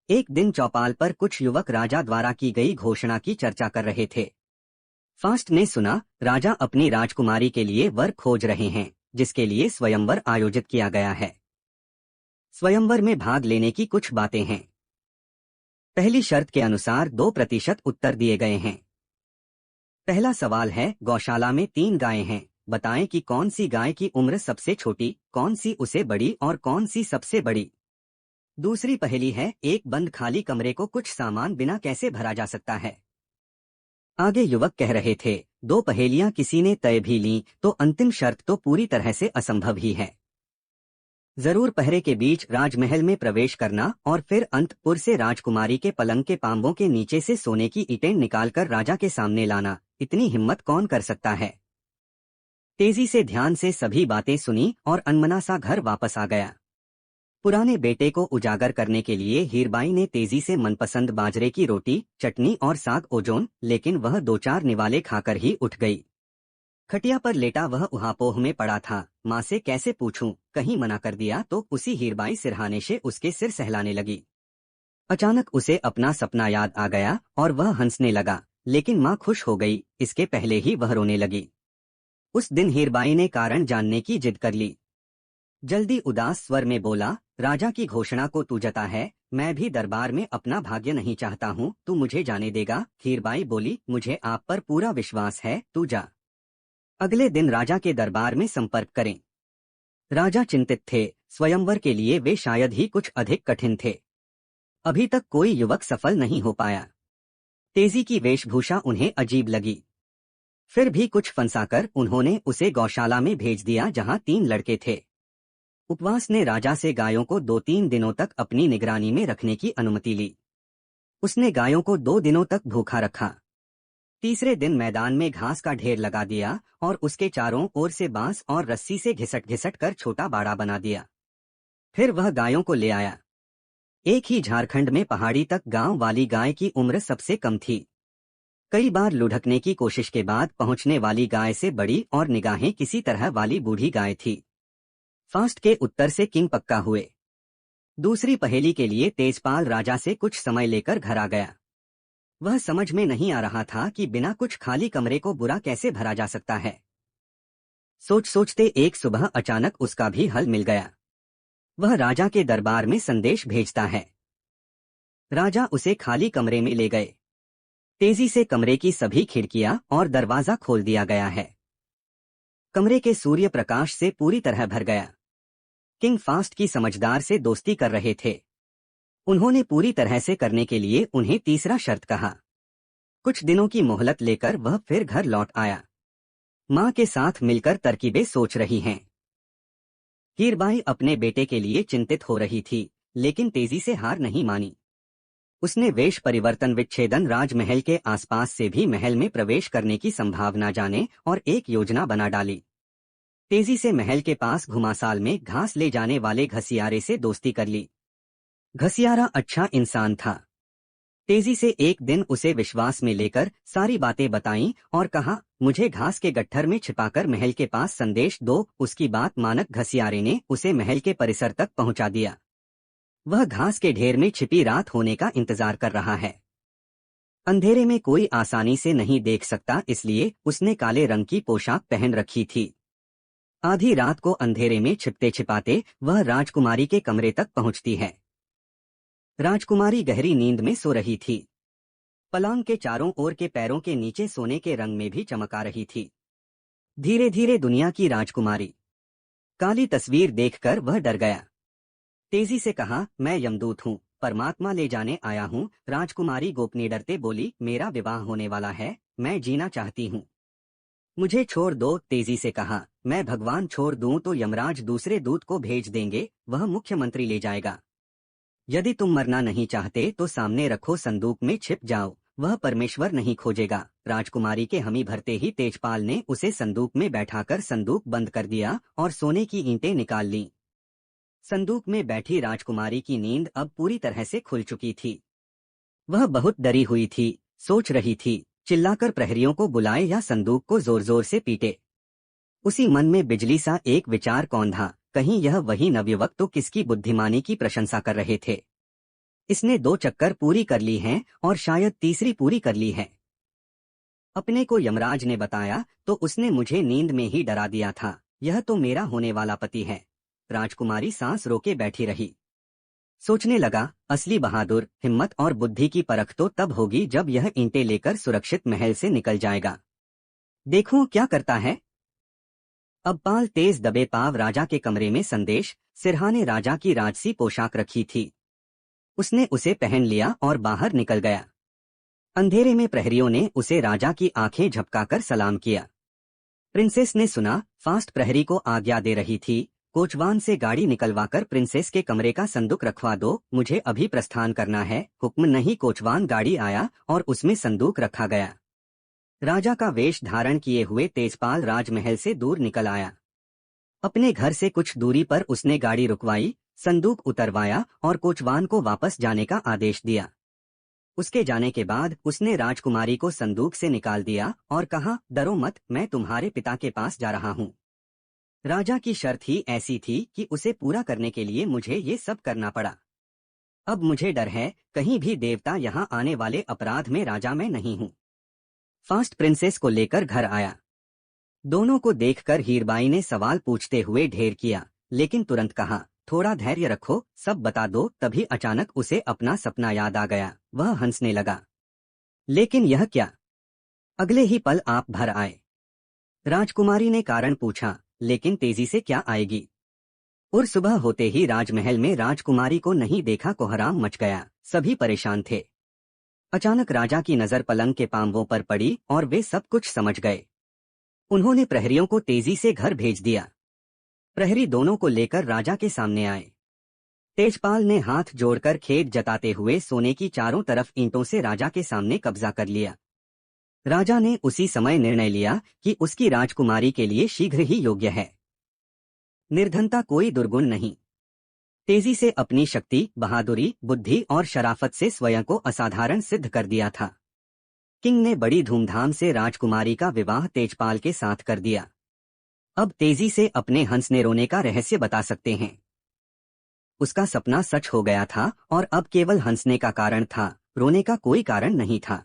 एक दिन चौपाल पर कुछ युवक राजा द्वारा की गई घोषणा की चर्चा कर रहे थे। फास्ट ने सुना, राजा अपनी राजकुमारी के लिए वर खोज रहे हैं, जिसके लिए स्वयंवर आयोजित किया गया है। स्वयंवर में भाग लेने की कुछ बातें हैं। पहली शर्त के अनुसार 2% उत्तर दिए गए हैं। पहला सवाल है, गौशाला में 3 गायें हैं, बताएं कि कौन सी गाय की उम्र सबसे छोटी, कौन सी उसे बड़ी और कौन सी सबसे बड़ी। दूसरी पहेली है, एक बंद खाली कमरे को कुछ सामान बिना कैसे भरा जा सकता है। आगे युवक कह रहे थे, 2 पहेलियां किसी ने तय भी लीं तो अंतिम शर्त तो पूरी तरह से असंभव ही है। जरूर पहरे के बीच राजमहल में प्रवेश करना और फिर अंतपुर से राजकुमारी के पलंग के पांवों के नीचे से सोने की ईंटें निकालकर राजा के सामने लाना, इतनी हिम्मत कौन कर सकता है। तेजी से ध्यान से सभी बातें सुनी और अनमना सा घर वापस आ गया। पुराने बेटे को उजागर करने के लिए हीरबाई ने तेजी से मनपसंद बाजरे की रोटी, चटनी और साग ओजोन, लेकिन वह 2-4 निवाले खाकर ही उठ गई। खटिया पर लेटा वह उहापोह में पड़ा था। माँ से कैसे पूछूं, कहीं मना कर दिया तो उसी हीरबाई सिरहाने से उसके सिर सहलाने लगी। अचानक उसे अपना सपना याद आ गया और वह हंसने लगा, लेकिन माँ खुश हो गई, इसके पहले ही वह रोने लगी। उस दिन हीरबाई ने कारण जानने की जिद कर ली। जल्दी उदास स्वर में बोला, राजा की घोषणा को तू जता है, मैं भी दरबार में अपना भाग्य नहीं चाहता हूँ, तू मुझे जाने देगा। हीरबाई बोली, मुझे आप पर पूरा विश्वास है, तू जा। अगले दिन राजा के दरबार में संपर्क करें। राजा चिंतित थे, स्वयंवर के लिए वे शायद ही कुछ अधिक कठिन थे। अभी तक कोई युवक सफल नहीं हो पाया। तेजी की वेशभूषा उन्हें अजीब लगी। फिर भी कुछ फंसाकर उन्होंने उसे गौशाला में भेज दिया जहां 3 लड़के थे। उपवास ने राजा से गायों को 2-3 दिनों तक अपनी निगरानी में रखने की अनुमति ली। उसने गायों को 2 दिनों तक भूखा रखा। तीसरे दिन मैदान में घास का ढेर लगा दिया और उसके चारों ओर से बांस और रस्सी से घिसट घिसट कर छोटा बाड़ा बना दिया। फिर वह गायों को ले आया। एक ही झारखंड में पहाड़ी तक गांव वाली गाय की उम्र सबसे कम थी। कई बार लुढ़कने की कोशिश के बाद पहुंचने वाली गाय से बड़ी और निगाहें किसी तरह वाली बूढ़ी गाय थी। फास्ट के उत्तर से किंग पक्का हुए। दूसरी पहेली के लिए तेजपाल राजा से कुछ समय लेकर घर आ गया। वह समझ में नहीं आ रहा था कि बिना कुछ खाली कमरे को बुरा कैसे भरा जा सकता है। सोच सोचते एक सुबह अचानक उसका भी हल मिल गया। वह राजा के दरबार में संदेश भेजता है। राजा उसे खाली कमरे में ले गए। तेजी से कमरे की सभी खिड़कियां और दरवाजा खोल दिया गया है। कमरे के सूर्य प्रकाश से पूरी तरह भर गया। किंग फास्ट की समझदार से दोस्ती कर रहे थे। उन्होंने पूरी तरह से करने के लिए उन्हें तीसरा शर्त कहा। कुछ दिनों की मोहलत लेकर वह फिर घर लौट आया। माँ के साथ मिलकर तरकीबें सोच रही हैं। हीरबाई अपने बेटे के लिए चिंतित हो रही थी, लेकिन तेजी से हार नहीं मानी। उसने वेश परिवर्तन विच्छेदन राजमहल के आसपास से भी महल में प्रवेश करने की संभावना जाने और एक योजना बना डाली। तेजी से महल के पास घुमासाल में घास ले जाने वाले घसियारे से दोस्ती कर ली। घसियारा अच्छा इंसान था। तेजी से एक दिन उसे विश्वास में लेकर सारी बातें बताईं और कहा, मुझे घास के गट्ठर में छिपाकर महल के पास संदेश दो। उसकी बात मानक घसियारे ने उसे महल के परिसर तक पहुंचा दिया। वह घास के ढेर में छिपी रात होने का इंतजार कर रहा है। अंधेरे में कोई आसानी से नहीं देख सकता, इसलिए उसने काले रंग की पोशाक पहन रखी थी। आधी रात को अंधेरे में छिपते छिपाते वह राजकुमारी के कमरे तक पहुंचती है। राजकुमारी गहरी नींद में सो रही थी। पलंग के चारों ओर के पैरों के नीचे सोने के रंग में भी चमक आ रही थी। धीरे धीरे दुनिया की राजकुमारी। काली तस्वीर देखकर वह डर गया। तेजी से कहा, मैं यमदूत हूँ, परमात्मा ले जाने आया हूँ। राजकुमारी गोपनीय डरते बोली, मेरा विवाह होने वाला है, मैं जीना चाहती हूँ, मुझे छोड़ दो। तेजी से कहा, मैं भगवान छोड़ दूं तो यमराज दूसरे दूत को भेज देंगे, वह मुख्यमंत्री ले जाएगा। यदि तुम मरना नहीं चाहते तो सामने रखो संदूक में छिप जाओ, वह परमेश्वर नहीं खोजेगा। राजकुमारी के हामी भरते ही तेजपाल ने उसे संदूक में बैठाकर संदूक बंद कर दिया और सोने की ईंटें निकाल लीं। संदूक में बैठी राजकुमारी की नींद अब पूरी तरह से खुल चुकी थी। वह बहुत डरी हुई थी, सोच रही थी, चिल्लाकर प्रहरियों को बुलाए या संदूक को जोर जोर से पीटे। उसी मन में बिजली सा एक विचार कौंधा, कहीं यह वही नवयुवक तो किसकी बुद्धिमानी की प्रशंसा कर रहे थे। इसने 2 चक्कर पूरी कर ली हैं और शायद तीसरी पूरी कर ली है। अपने को यमराज ने बताया तो उसने मुझे नींद में ही डरा दिया था। यह तो मेरा होने वाला पति है। राजकुमारी सांस रोके बैठी रही। सोचने लगा, असली बहादुर, हिम्मत और बुद्धि की परख तो तब होगी जब यह ईंटें लेकर सुरक्षित महल से निकल जाएगा। देखूं क्या करता है। अब पाल तेज दबे पाव राजा के कमरे में संदेश सिरहा ने राजा की राजसी पोशाक रखी थी। उसने उसे पहन लिया और बाहर निकल गया। अंधेरे में प्रहरियों ने उसे राजा की आंखें झपकाकर सलाम किया। प्रिंसेस ने सुना, फास्ट प्रहरी को आज्ञा दे रही थी, कोचवान से गाड़ी निकलवाकर प्रिंसेस के कमरे का संदूक रखवा दो, मुझे अभी प्रस्थान करना है। हुक्म नहीं। कोचवान गाड़ी आया और उसमें संदूक रखा गया। राजा का वेश धारण किए हुए तेजपाल राजमहल से दूर निकल आया। अपने घर से कुछ दूरी पर उसने गाड़ी रुकवाई, संदूक उतरवाया और कोचवान को वापस जाने का आदेश दिया। उसके जाने के बाद उसने राजकुमारी को संदूक से निकाल दिया और कहा, डरो मत, मैं तुम्हारे पिता के पास जा रहा हूँ। राजा की शर्त ही ऐसी थी कि उसे पूरा करने के लिए मुझे ये सब करना पड़ा। अब मुझे डर है, कहीं भी देवता यहाँ आने वाले अपराध में राजा मैं नहीं हूँ। फास्ट प्रिंसेस को लेकर घर आया। दोनों को देखकर हीरबाई ने सवाल पूछते हुए ढेर किया, लेकिन तुरंत कहा, थोड़ा धैर्य रखो, सब बता दो। तभी अचानक उसे अपना सपना याद आ गया। वह हंसने लगा। लेकिन यह क्या? अगले ही पल आप भर आए। राजकुमारी ने कारण पूछा, लेकिन तेजी से क्या आएगी? और सुबह होते ही राजमहल में राजकुमारी को नहीं देखा कोहराम मच गया। सभी परेशान थे। अचानक राजा की नजर पलंग के पांवों पर पड़ी और वे सब कुछ समझ गए। उन्होंने प्रहरियों को तेजी से घर भेज दिया। प्रहरी दोनों को लेकर राजा के सामने आए। तेजपाल ने हाथ जोड़कर खेद जताते हुए सोने की चारों तरफ ईंटों से राजा के सामने कब्जा कर लिया। राजा ने उसी समय निर्णय लिया कि उसकी राजकुमारी के लिए शीघ्र ही योग्य है। निर्धनता कोई दुर्गुण नहीं। तेजी से अपनी शक्ति, बहादुरी, बुद्धि और शराफत से स्वयं को असाधारण सिद्ध कर दिया था। किंग ने बड़ी धूमधाम से राजकुमारी का विवाह तेजपाल के साथ कर दिया। अब तेजी से अपने हंसने रोने का रहस्य बता सकते हैं। उसका सपना सच हो गया था और अब केवल हंसने का कारण था, रोने का कोई कारण नहीं था।